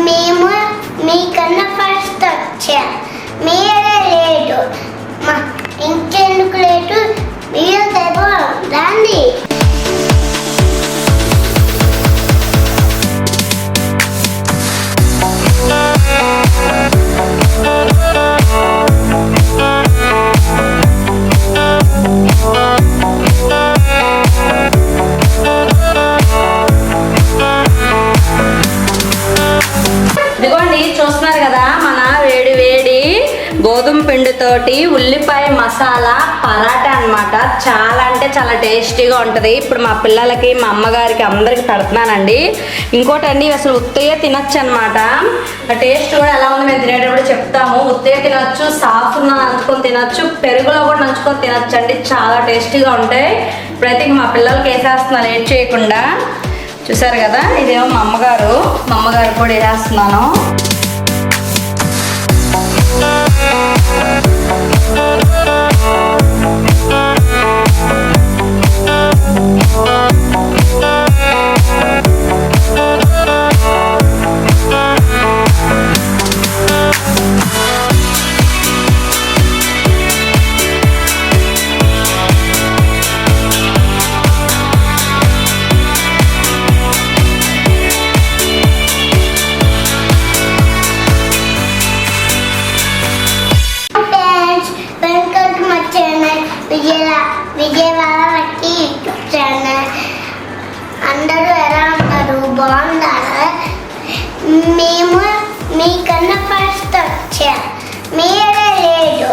మేము మీకన్నా ఫస్ట్ వచ్చా, మీరే లేటు. ఇంకెందుకు లేటు, మీరు రండి. ఇదిగోండి చూస్తున్నారు కదా, మన వేడి వేడి గోధుమ పిండితోటి ఉల్లిపాయ మసాలా పరాటా అన్నమాట. చాలా అంటే చాలా టేస్టీగా ఉంటుంది. ఇప్పుడు మా పిల్లలకి, మా అమ్మగారికి అందరికి పెడుతున్నానండి. ఇంకోటి అండి, అసలు ఉత్తయ్య తినచ్చు అనమాట. టేస్ట్ కూడా ఎలా ఉంది మేము తినేటప్పుడు చెప్తాము. ఉత్తయ్య తినచ్చు, సాఫ్ ఉన్న నంచుకొని తినచ్చు, పెరుగులో కూడా నంచుకొని తినచ్చు అండి. చాలా టేస్టీగా ఉంటాయి. ఇప్పుడైతే మా పిల్లలకి వేసేస్తున్నాను లేట్ చేయకుండా. చూసారు కదా, ఇదేమో మా అమ్మగారు కూడా వేసేస్తున్నాను. విజయవాడ ఛానల్ అందరూ ఎలా ఉన్నారు, బాగున్నారా? మేము మీకన్నా ఫస్ట్ వచ్చా, మీరే లేటు.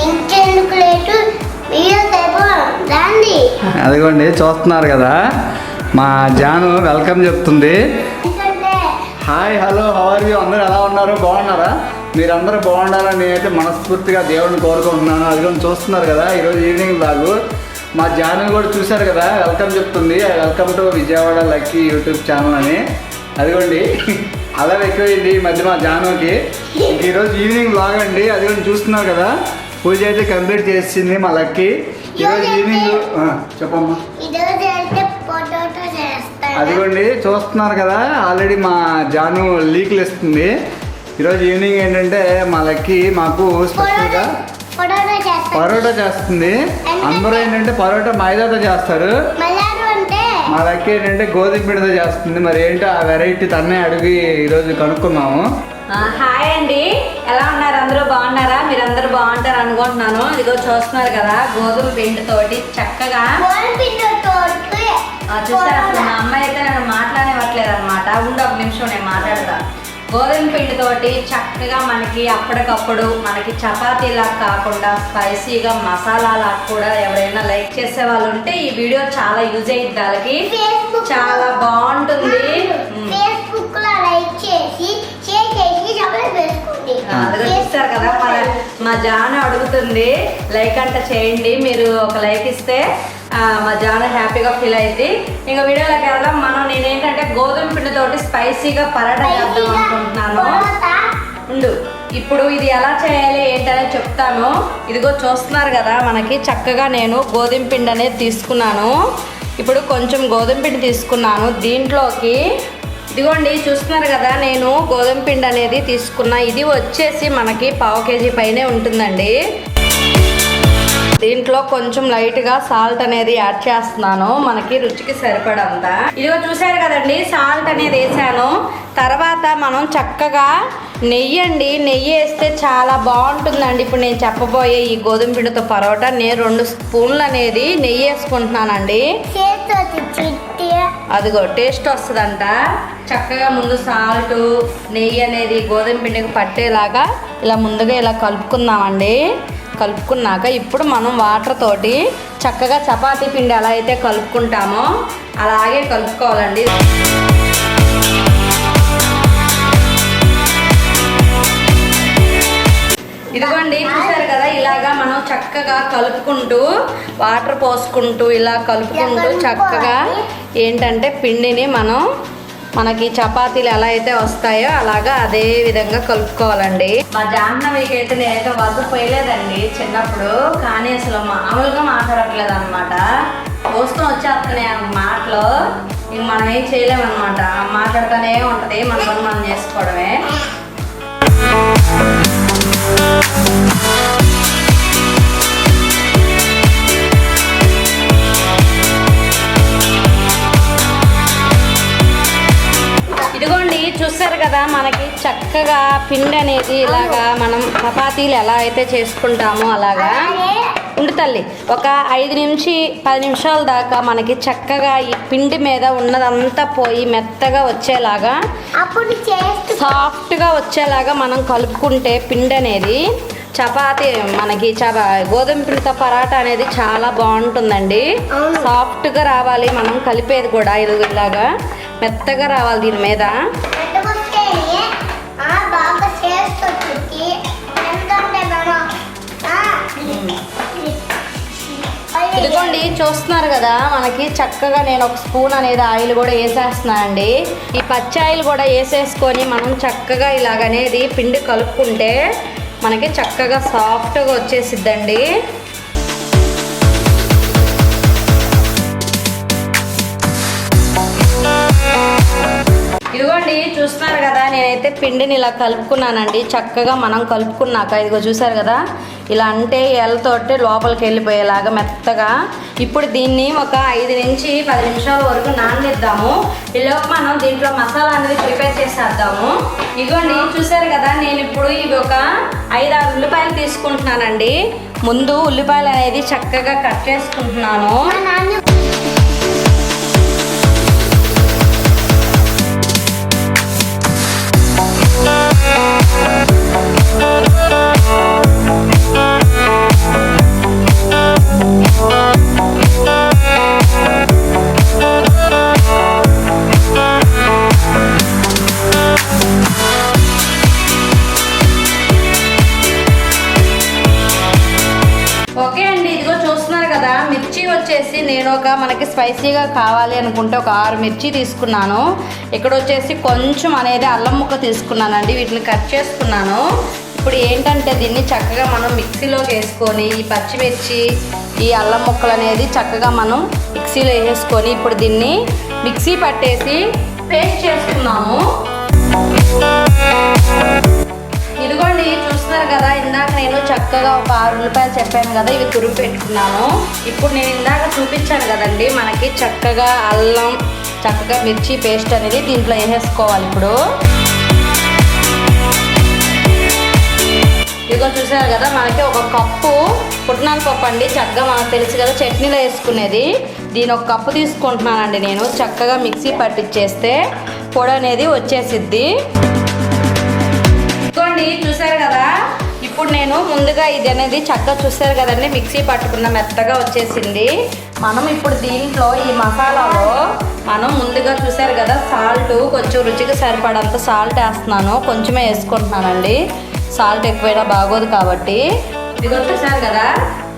ఇంకెందుకు లేటు, మీరు రండి. అదిగోండి చూస్తున్నారు కదా, మా జాను వెల్కమ్ చెప్తుంది. Hi, hello, how are you? అందరూ ఎలా ఉన్నారు, బాగున్నారా? మీరందరూ బాగుండాలని నేనైతే మనస్ఫూర్తిగా దేవుడిని కోరుకుంటున్నాను. అదిగోండి చూస్తున్నారు కదా, ఈరోజు ఈవినింగ్ బ్లాగు. మా జాను కూడా చూశారు కదా, వెల్కమ్ చెప్తుంది. Welcome to Vijayawada lucky YouTube channel అని. అదిగోండి అలా ఎక్కువైంది ఈ మధ్య మా జానుకి. ఈరోజు ఈవినింగ్ బ్లాగ్ అండి. అదిగోండి చూస్తున్నారు కదా, పూజ అయితే కంప్లీట్ చేసింది మా లక్కీ. ఈరోజు ఈవినింగ్ చెప్పమ్మా. అదిగోండి చూస్తున్నారు కదా, ఆల్రెడీ మా జాను లీక్లు ఇస్తుంది. ఈరోజు ఈవినింగ్ ఏంటంటే మా లక్కీ మాకు స్పెషల్గా పరోటా చేస్తుంది. అందరూ ఏంటంటే పరోటా మైదాతో చేస్తారు, మా లక్కీ ఏంటంటే గోధుమ పిండితో చేస్తుంది. మరి ఏంటో ఆ వెరైటీ తన్నే అడిగి ఈరోజు కనుక్కుందాము. హాయ్ అండి, ఎలా ఉన్నారు? అందరూ బాగున్నారా? మీరందరూ బాగుంటారు అనుకుంటున్నాను. ఇదిగో చూస్తున్నారు కదా, గోధుమ పిండితోటి చక్కగా చూసారు. అసలు మా అమ్మాయి అయితే నన్ను మాట్లాడనివ్వట్లేదు అనమాట. ఉండి ఒక నిమిషం నేను మాట్లాడతా. గోధుమ పిండితోటి చక్కగా మనకి అప్పటికప్పుడు మనకి చపాతీలా కాకుండా స్పైసీగా మసాలాలా కూడా ఎవరైనా లైక్ చేసే వాళ్ళు ఉంటే ఈ వీడియో చాలా యూజ్ అయ్యింది. వాళ్ళకి చాలా బాగుంటుంది. చూస్తారు కదా, మా జాను అడుగుతుంది లైక్ అంట చేయండి. మీరు ఒక లైక్ ఇస్తే మా జాను హ్యాపీగా ఫీల్ అయింది. ఇంకా వీడియోలోకి వెళ్దాం. నేనేంటంటే గోధుమ పిండితోటి స్పైసీగా పరాటా చేద్దాం అనుకుంటున్నాను. ఇప్పుడు ఇది ఎలా చేయాలి ఏంటనేది చెప్తాను. ఇదిగో చూస్తున్నారు కదా, మనకి చక్కగా నేను గోధుమ పిండి అనేది తీసుకున్నాను. ఇప్పుడు కొంచెం గోధుమ పిండి తీసుకున్నాను. దీంట్లోకి ఇదిగోండి చూస్తున్నారు కదా, నేను గోధుమ పిండి అనేది తీసుకున్నా. ఇది వచ్చేసి మనకి 1/2 kg పైనే ఉంటుందండి. దీంట్లో కొంచెం లైట్గా సాల్ట్ అనేది యాడ్ చేస్తున్నాను, మనకి రుచికి సరిపడంత. ఇదిగో చూసారు కదండి, సాల్ట్ అనేది వేసాను. తర్వాత మనం చక్కగా నెయ్యి వేస్తే చాలా బాగుంటుందండి. ఇప్పుడు నేను చెప్పబోయే ఈ గోధుమ పిండితో పరోటా నేను 2 స్పూన్లు అనేది నెయ్యి వేసుకుంటున్నానండి. అదిగో టేస్ట్ వస్తుందంట. చక్కగా ముందు సాల్ట్ నెయ్యి అనేది గోధుమ పిండికి పట్టేలాగా ఇలా ముందుగా ఇలా కలుపుకుందామండి. కలుపుకున్నాక ఇప్పుడు మనం వాటర్ తోటి చక్కగా చపాతీ పిండి ఎలా అయితే కలుపుకుంటామో అలాగే కలుపుకోవాలండి. ఇదిగోండి చూసారు కదా, ఇలాగా మనం చక్కగా కలుపుకుంటూ వాటర్ పోసుకుంటూ ఇలా కలుపుకుంటూ చక్కగా ఏంటంటే పిండిని మనకి చపాతీలు ఎలా అయితే వస్తాయో అలాగా అదే విధంగా కలుపుకోవాలండి. మా జాహ్నవికి అయితే నేనైతే వద్దపోయలేదండి చిన్నప్పుడు, కానీ అసలు మామూలుగా మాట్లాడట్లేదు అనమాట. పోస్తూ వచ్చేస్తున్నాయి మాటలు. ఇంక మనం ఏం చేయలేమన్నమాట. మాట్లాడుతూనే ఉంటుంది, మన పని మనం చేసుకోవడమే. ఇదిగోండి చూస్తారు కదా, మనకి చక్కగా పిండి అనేది ఇలాగా మనం చపాతీలు ఎలా అయితే చేసుకుంటామో అలాగా ఉండి తల్లి ఒక 5 నుంచి 10 నిమిషాల దాకా మనకి చక్కగా ఈ పిండి మీద ఉన్నదంతా పోయి మెత్తగా వచ్చేలాగా, అప్పుడు సాఫ్ట్గా వచ్చేలాగా మనం కలుపుకుంటే పిండి అనేది చపాతీ మనకి గోధుమ పిండితో పరాటా అనేది చాలా బాగుంటుందండి. సాఫ్ట్గా రావాలి మనం కలిపేది కూడా ఇలాగా మెత్తగా రావాలి దీని మీద. ఇదిగోండి చూస్తున్నారు కదా, మనకి చక్కగా నేను ఒక స్పూన్ అనేది ఆయిల్ కూడా వేసేస్తున్నానండి. ఈ పచ్చి ఆయిల్ కూడా వేసేసుకొని మనం చక్కగా ఇలాగనేది పిండి కలుపుకుంటే మనకి చక్కగా సాఫ్ట్గా వచ్చేసిద్దండి. ఇదిగోండి చూస్తున్నారు కదా, నేనైతే పిండిని ఇలా కలుపుకున్నానండి. చక్కగా మనం కలుపుకున్నాక ఇదిగో చూసారు కదా, ఇలా అంటే ఎలతోటి లోపలికి వెళ్ళిపోయేలాగా మెత్తగా. ఇప్పుడు దీన్ని ఒక 5 నుంచి 10 నిమిషాల వరకు నాననిద్దాము. ఈలోపు మనం దీంట్లో మసాలా అనేది ప్రిపేర్ చేసేద్దాము. ఇదిగోండి చూసారు కదా, నేను ఇప్పుడు ఇవి ఒక 5-6 ఉల్లిపాయలు తీసుకుంటున్నానండి. ముందు ఉల్లిపాయలు అనేది చక్కగా కట్ చేసుకుంటున్నాను. ఓకే అండి, ఇదిగో చూస్తున్నారు కదా, మిర్చి వచ్చేసి నేను మనకి స్పైసీగా కావాలి అనుకుంటే ఒక 6 మిర్చి తీసుకున్నాను. ఇక్కడ వచ్చేసి కొంచెం అనేది అల్లం ముక్క తీసుకున్నానండి. వీటిని కట్ చేసుకున్నాను. ఇప్పుడు ఏంటంటే దీన్ని చక్కగా మనం మిక్సీలోకి వేసుకొని ఈ పచ్చిమిర్చి ఈ అల్లం ముక్కలు అనేది చక్కగా మనం మిక్సీలో వేసుకొని ఇప్పుడు దీన్ని మిక్సీ పట్టేసి పేస్ట్ చేసుకున్నాము. ఇదిగోండి చూస్తున్నారు కదా, ఇందాక నేను చక్కగా ఒక 6 ఉల్లిపాయలు చెప్పాను కదా, ఇవి తురుము పెట్టుకున్నాను. ఇప్పుడు నేను ఇందాక చూపించాను కదండి, మనకి చక్కగా అల్లం చక్కగా మిర్చి పేస్ట్ అనేది దీంట్లో వేసేసుకోవాలి. ఇప్పుడు ఇదిగో చూసారు కదా, మనకి ఒక కప్పు పుట్నాల పప్పు అండి. చక్కగా మనకు తెలుసు కదా చట్నీలో వేసుకునేది. దీని ఒక కప్పు తీసుకుంటున్నానండి నేను. చక్కగా మిక్సీ పట్టించేస్తే పొడి అనేది వచ్చేసిద్ది. ఇదిగోండి చూసారు కదా, ఇప్పుడు నేను ముందుగా ఇది అనేది చక్కగా చూసారు కదండి, మిక్సీ పట్టుకున్న మెత్తగా వచ్చేసింది. మనం ఇప్పుడు దీంట్లో ఈ మసాలాలో మనం ముందుగా చూసారు కదా సాల్ట్ కొంచెం రుచికి సరిపడంత సాల్ట్ వేస్తున్నాను. కొంచెమే వేసుకుంటున్నానండి, సాల్ట్ ఎక్కువైనా బాగోదు కాబట్టి. ఇదిగో చూసారు కదా,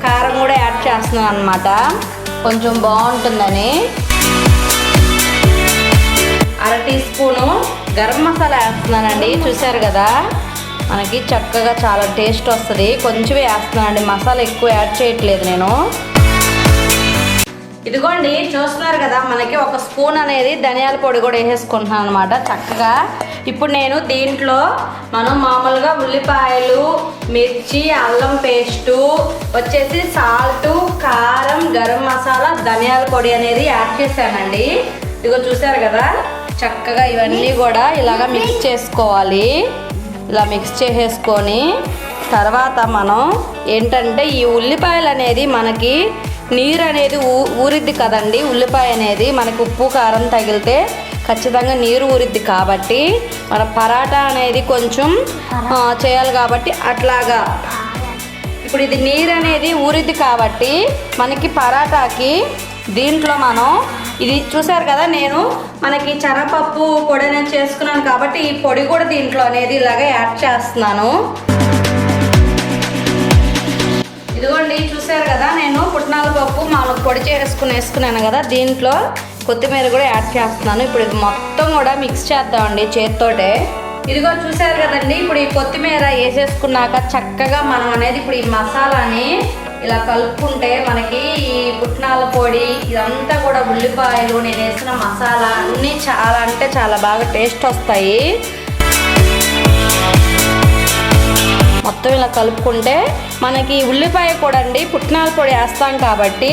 కారం కూడా యాడ్ చేస్తున్నాను అనమాట, కొంచెం బాగుంటుందని. 1/2 టీ స్పూను గరం మసాలా వేస్తున్నానండి. చూసారు కదా, మనకి చక్కగా చాలా టేస్ట్ వస్తుంది. కొంచెం వేస్తున్నానండి, మసాలా ఎక్కువ యాడ్ చేయట్లేదు నేను. ఇదిగోండి చూస్తున్నారు కదా, మనకి ఒక స్పూన్ అనేది ధనియాల పొడి కూడా వేసేసుకుంటున్నాను అనమాట చక్కగా. ఇప్పుడు నేను దీంట్లో మనం మామూలుగా ఉల్లిపాయలు, మిర్చి, అల్లం పేస్టు వచ్చేసి సాల్ట్, కారం, గరం మసాలా, ధనియాల పొడి అనేది యాడ్ చేశానండి. ఇదిగో చూసారు కదా, చక్కగా ఇవన్నీ కూడా ఇలాగ మిక్స్ చేసుకోవాలి. ఇలా మిక్స్ చేసేసుకొని తర్వాత మనం ఏంటంటే ఈ ఉల్లిపాయలు అనేది మనకి నీరు అనేది ఊరిద్ది కదండి. ఉల్లిపాయ అనేది మనకి ఉప్పు కారం తగిలితే ఖచ్చితంగా నీరు ఊరిద్ది కాబట్టి మన పరాటా అనేది కొంచెం చేయాలి కాబట్టి అట్లాగా. ఇప్పుడు ఇది నీరు అనేది ఊరిద్ది కాబట్టి మనకి పరాటాకి దీంట్లో మనం ఇది చూసారు కదా, నేను మనకి శనగపప్పు పొడి అనేది చేసుకున్నాను కాబట్టి ఈ పొడి కూడా దీంట్లో అనేది ఇలాగే యాడ్ చేస్తున్నాను. ఇదిగోండి చూసారు కదా, నేను పుట్నాల పప్పు మామూలు పొడి వేసుకున్నాను కదా, దీంట్లో కొత్తిమీర కూడా యాడ్ చేస్తున్నాను. ఇప్పుడు ఇది మొత్తం కూడా మిక్స్ చేద్దామండి చేతితోటే. ఇదిగో చూసారు కదండి, ఇప్పుడు ఈ కొత్తిమీర వేసేసుకున్నాక చక్కగా మనం అనేది ఇప్పుడు ఈ మసాలాని ఇలా కలుపుకుంటే మనకి ఈ పుట్నాల పొడి ఇదంతా కూడా ఉల్లిపాయలు నేను వేసిన మసాలా అన్నీ చాలా అంటే చాలా బాగా టేస్ట్ వస్తాయి. మొత్తం ఇలా కలుపుకుంటే మనకి ఉల్లిపాయ కూడా అండి పుట్నాల పొడి వేస్తాం కాబట్టి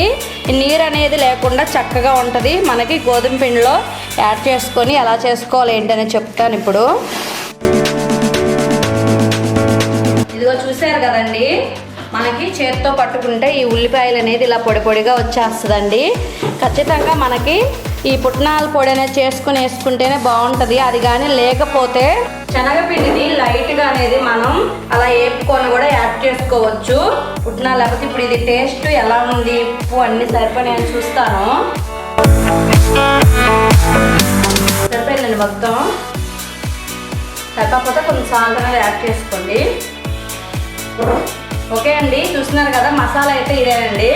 నీరు అనేది లేకుండా చక్కగా ఉంటుంది. మనకి గోధుమ పిండిలో యాడ్ చేసుకొని ఎలా చేసుకోవాలి ఏంటనే చెప్తాను ఇప్పుడు. ఇదిగో చూసారు కదండి, మనకి చేతితో పట్టుకుంటే ఈ ఉల్లిపాయలు అనేది ఇలా పొడి పొడిగా వచ్చేస్తుందండి. ఖచ్చితంగా మనకి ఈ పుట్నాల పొడి అనేది చేసుకుని వేసుకుంటేనే బాగుంటుంది. అది కానీ లేకపోతే శనగపిండిని లైట్గా అనేది మనం అలా వేపుకొని కూడా యాడ్ చేసుకోవచ్చు పుట్నాలు. లేకపోతే ఇప్పుడు ఇది టేస్ట్ ఎలా ఉంది, ఉప్పు అన్నీ సరిపోయి నేను చూస్తాను. సరిపోయిందండి మొత్తం. సరిపోతే కొంచెం సాల్ట్ అనేది యాడ్ చేసుకోండి. ఓకే అండి, చూస్తున్నారు కదా మసాలా అయితే ఇదేనండి.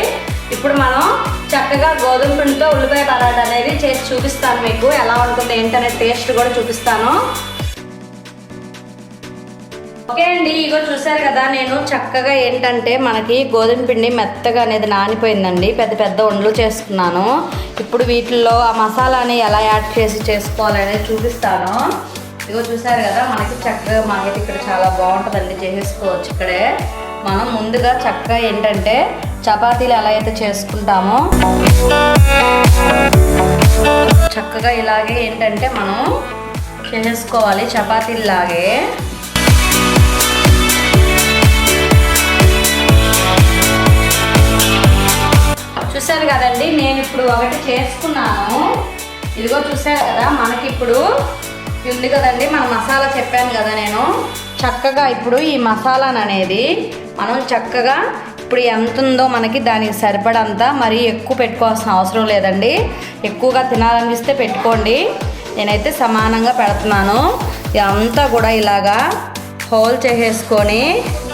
ఇప్పుడు మనం చక్కగా గోధుమ పిండితో ఉల్లిపాయ పరాటా అనేది చేసి చూపిస్తాను మీకు ఎలా ఉంటుంది ఏంటనే టేస్ట్ కూడా చూపిస్తాను. ఓకే అండి, ఇగో చూసారు కదా నేను చక్కగా ఏంటంటే మనకి గోధుమ పిండి మెత్తగా అనేది నానిపోయిందండి. పెద్ద పెద్ద ఉండలు చేసుకున్నాను. ఇప్పుడు వీటిల్లో ఆ మసాలాని ఎలా యాడ్ చేసి చేసుకోవాలనేది చూపిస్తాను. ఇగో చూసారు కదా మనకి చక్కగా మాకైతే ఇక్కడ చాలా బాగుంటుందండి, చేసేసుకోవచ్చు. ఇక్కడే మనం ముందుగా చక్కగా ఏంటంటే చపాతీలు ఎలా అయితే చేసుకుంటామో చక్కగా ఇలాగే ఏంటంటే మనం చేసేసుకోవాలి చపాతీలాగే. చూసారు కదండి, నేను ఇప్పుడు ఒకటి చేసుకున్నాను. ఇదిగో చూసారు కదా మనకి ఇప్పుడు ఉంది కదండి మన మసాలా చెప్పాను కదా నేను. చక్కగా ఇప్పుడు ఈ మసాలాను అనేది మనం చక్కగా ఇప్పుడు ఎంత ఉందో మనకి దానికి సరిపడంత, మరీ ఎక్కువ పెట్టుకోవాల్సిన అవసరం లేదండి. ఎక్కువగా తినాలనిపిస్తే పెట్టుకోండి, నేనైతే సమానంగా పెడుతున్నాను. ఇదంతా కూడా ఇలాగా హోల్ చేసేసుకొని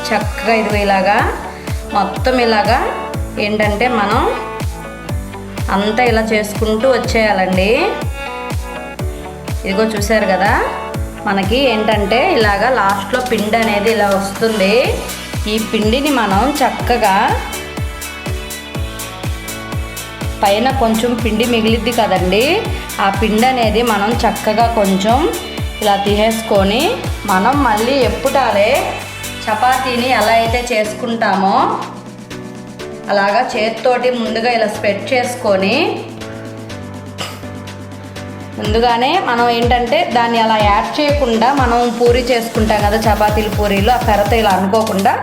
చక్కగా ఇది ఇలాగా మొత్తం ఇలాగా ఏంటంటే మనం అంతా ఇలా చేసుకుంటూ వచ్చేయాలండి. ఇదిగో చూసారు కదా మనకి ఏంటంటే ఇలాగా లాస్ట్లో పిండి అనేది ఇలా వస్తుంది. ఈ పిండిని మనం చక్కగా పైన కొంచెం పిండి మిగిలిద్ది కదండి, ఆ పిండి అనేది మనం చక్కగా కొంచెం ఇలా తీసేసుకొని మనం మళ్ళీ ఎప్పుడాలే చపాతీని ఎలా అయితే చేసుకుంటామో అలాగా చేతితోటి ముందుగా ఇలా స్ప్రెడ్ చేసుకొని ముందుగానే మనం ఏంటంటే దాన్ని అలా యాడ్ చేయకుండా మనం పూరి చేసుకుంటాం కదా చపాతీలు పూరీలు, ఆ కర్రతో ఇలా అనుకోకుండా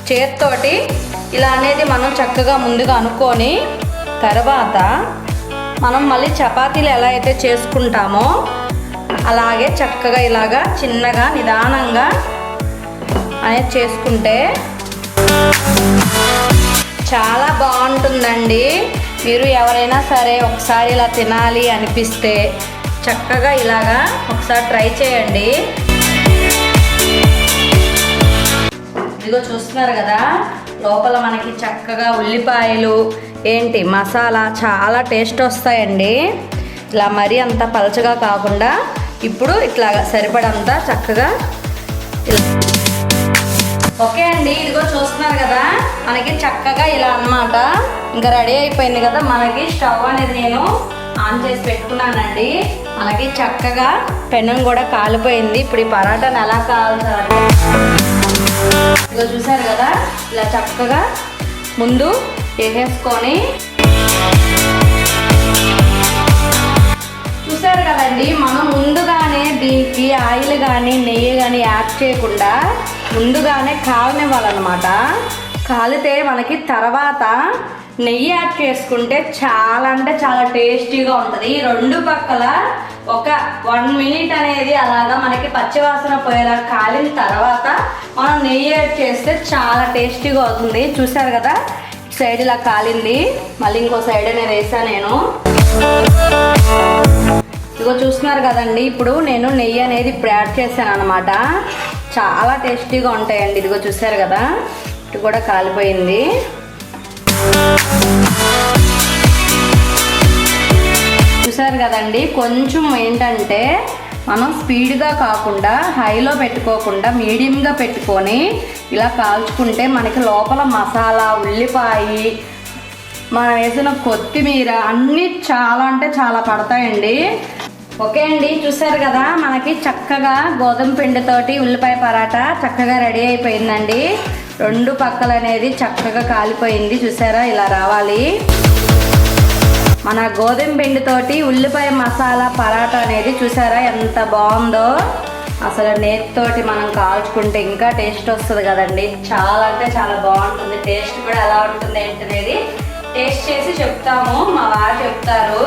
చేతితోటి ఇలా అనేది మనం చక్కగా ముందుగా అనుకొని తర్వాత మనం మళ్ళీ చపాతీలు ఎలా అయితే చేసుకుంటామో అలాగే చక్కగా ఇలాగా చిన్నగా నిదానంగా అనేది చేసుకుంటే చాలా బాగుంటుందండి. మీరు ఎవరైనా సరే ఒకసారి ఇలా తినాలి అనిపిస్తే చక్కగా ఇలాగా ఒకసారి ట్రై చేయండి. ఇదిగో చూస్తున్నారు కదా లోపల మనకి చక్కగా ఉల్లిపాయలు ఏంటి మసాలా చాలా టేస్ట్ వస్తాయండి. ఇలా మరీ అంత పలచగా కాకుండా ఇప్పుడు ఇట్లా సరిపడంత చక్కగా ఓకే అండి. ఇదిగో చూస్తున్నారు కదా మనకి చక్కగా ఇలా అన్నమాట ఇంకా రెడీ అయిపోయింది కదా. మనకి స్టవ్ అనేది నేను ఆన్ చేసి పెట్టుకున్నానండి. మనకి చక్కగా పెనం కూడా కాలిపోయింది. ఇప్పుడు ఈ పరాటాను ఎలా కాల్చాలి ఇదిగో చూసారు కదా ఇలా చక్కగా ముందు వేసేసుకొని చూసారు కదండి మనం ముందుగానే దీనికి ఆయిల్ కానీ నెయ్యి కానీ యాడ్ చేయకుండా ముందుగానే కాలనివ్వాలన్నమాట. కాలితే మనకి తర్వాత నెయ్యి యాడ్ చేసుకుంటే చాలా అంటే చాలా టేస్టీగా ఉంటుంది. రెండు పక్కల ఒక 1 మినిట్ అనేది అలాగా మనకి పచ్చివాసన పోయేలా కాలిన తర్వాత మనం నెయ్యి యాడ్ చేస్తే చాలా టేస్టీగా అవుతుంది. చూసారు కదా సైడ్ ఇలా కాలింది, మళ్ళీ ఇంకో సైడ్ అనేది వేసాను నేను. ఇదిగో చూస్తున్నారు కదండి ఇప్పుడు నేను నెయ్యి అనేది ఇప్పుడు యాడ్ చేశాను అనమాట. చాలా టేస్టీగా ఉంటాయండి. ఇదిగో చూసారు కదా ఇటు కూడా కాలిపోయింది. చూసారు కదండి కొంచెం ఏంటంటే మనం స్పీడ్గా కాకుండా హైలో పెట్టుకోకుండా మీడియంగా పెట్టుకొని ఇలా కాల్చుకుంటే మనకి లోపల మసాలా, ఉల్లిపాయ, మనం వేసిన కొత్తిమీర అన్నీ చాలా అంటే చాలా పడతాయండి. ఓకే అండి, చూసారు కదా మనకి చక్కగా గోధుమ పిండితోటి ఉల్లిపాయ పరాటా చక్కగా రెడీ అయిపోయిందండి. 2 పక్కలు అనేది చక్కగా కాలిపోయింది, చూసారా ఇలా రావాలి. మన గోధుమ పిండితోటి ఉల్లిపాయ మసాలా పరాటా అనేది చూసారా ఎంత బాగుందో. అసలు నేతితోటి మనం కాల్చుకుంటే ఇంకా టేస్ట్ వస్తుంది కదండి. చాలా అంటే చాలా బాగుంటుంది. టేస్ట్ కూడా ఎలా ఉంటుంది ఏంటనేది టేస్ట్ చేసి చెప్తాము, మా వారు చెప్తారు.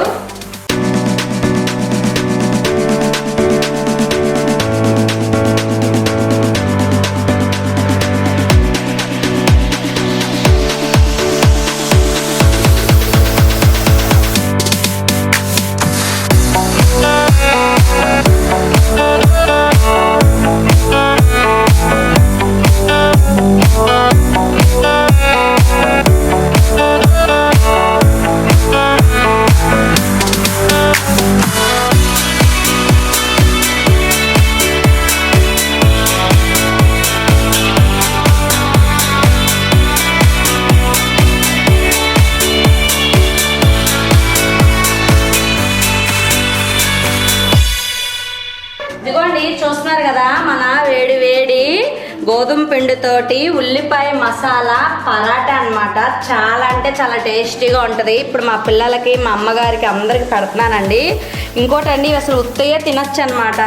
ఇదిగోండి చూస్తున్నారు కదా మన వేడి వేడి గోధుమ పిండితోటి ఉల్లిపాయ మసాలా పరాటా అన్నమాట. చాలా అంటే చాలా టేస్టీగా ఉంటుంది. ఇప్పుడు మా పిల్లలకి, మా అమ్మగారికి అందరికి పెడుతున్నానండి. ఇంకోటి అండి, అసలు ఉత్తయ్య తినచ్చు అనమాట.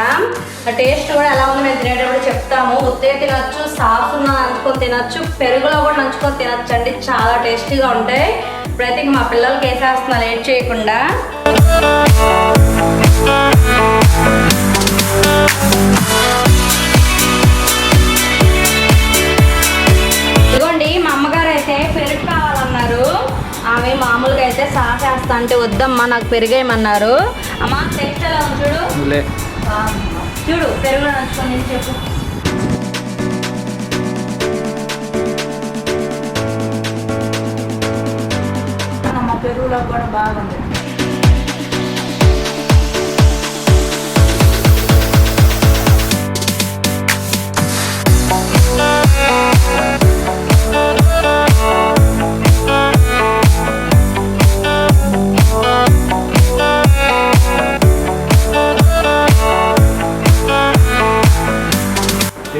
టేస్ట్ కూడా ఎలా ఉందో మేము తినేటప్పుడు చెప్తాము. ఉత్తయ్య తినచ్చు, సాస్ ఉన్న నంచుకొని తినచ్చు, పెరుగులో కూడా నంచుకొని తినచ్చు అండి. చాలా టేస్టీగా ఉంటాయి. ఇప్పుడైతే మా పిల్లలకి వేసేస్తున్నా లేట్ చేయకుండా. ఇదిగోండి మా అమ్మగారు అయితే పెరుగు కావాలన్నారు. ఆమె మామూలుగా అయితే సాస్ వేస్తా అంటే వద్దమ్మా నాకు పెరిగేయమన్నారు. అమ్మ టేస్ట్ ఎలా ఉంది చూడు, చూడు పెరుగులో నంచుకొని చెప్పు. అమ్మ పెరుగులో కూడా బాగుంది.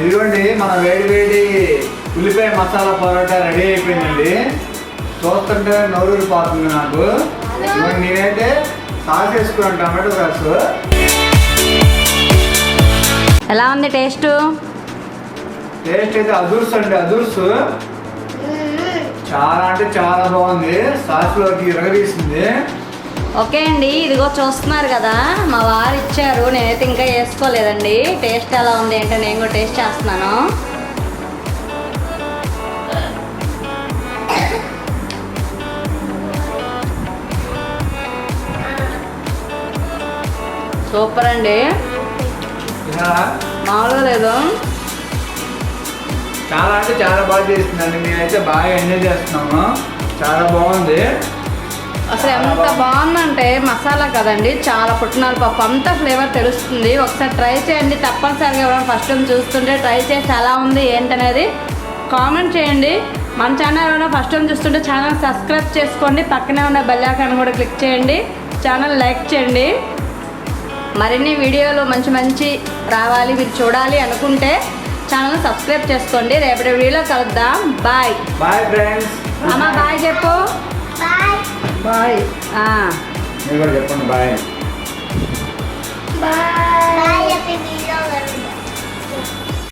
ఇదిగోండి మన వేడి వేడి ఉల్లిపాయ మసాలా పరోటా రెడీ అయిపోయిందండి. చూస్తుంటే నోరూరిపోతుంది నాకు. ఇదిగోండి నేనైతే సాస్ వేసుకున్నాను, టమాటో సాస్. ఎలా ఉంది టేస్ట్? టేస్ట్ అయితే అదుర్స్ అండి, అదుర్స్. చాలా అంటే చాలా బాగుంది. సాస్లోకి ఇరగదీసింది. ఓకే అండి, ఇదిగో చూస్తున్నారు కదా మా వారు ఇచ్చారు. నేనైతే ఇంకా వేసుకోలేదండి. టేస్ట్ ఎలా ఉంది అంటే నేను కూడా టేస్ట్ చేస్తున్నాను. సూపర్ అండి, మామూలుగా లేదు. చాలా అంటే చాలా బాగా చేస్తుందండి. నేనైతే బాగా ఎంజాయ్ చేస్తున్నాము. చాలా బాగుంది. అసలు ఎంత బాగుందంటే మసాలా కదండి, చాలా పుట్నాల పప్పు అంతా ఫ్లేవర్ తెలుస్తుంది. ఒకసారి ట్రై చేయండి తప్పనిసరిగా. ఎవరైనా ఫస్ట్ టైం చూస్తుంటే ట్రై చేసి ఎలా ఉంది ఏంటనేది కామెంట్ చేయండి. మన ఛానల్ ఎవరైనా ఫస్ట్ టైం చూస్తుంటే ఛానల్ సబ్స్క్రైబ్ చేసుకోండి. పక్కనే ఉన్న బెల్ ఐకాన్ కూడా క్లిక్ చేయండి. ఛానల్ లైక్ చేయండి. మరిన్ని వీడియోలు మంచి మంచి రావాలి, మీరు చూడాలి అనుకుంటే ఛానల్ సబ్స్క్రైబ్ చేసుకోండి. రేపటి వీడియోలో కలుద్దాం. Bye bye friends. అమ్మ బాయ్ చెప్పు. Bye bye. మీరు కూడా చెప్పండి bye. Bye. Bye. Happy video.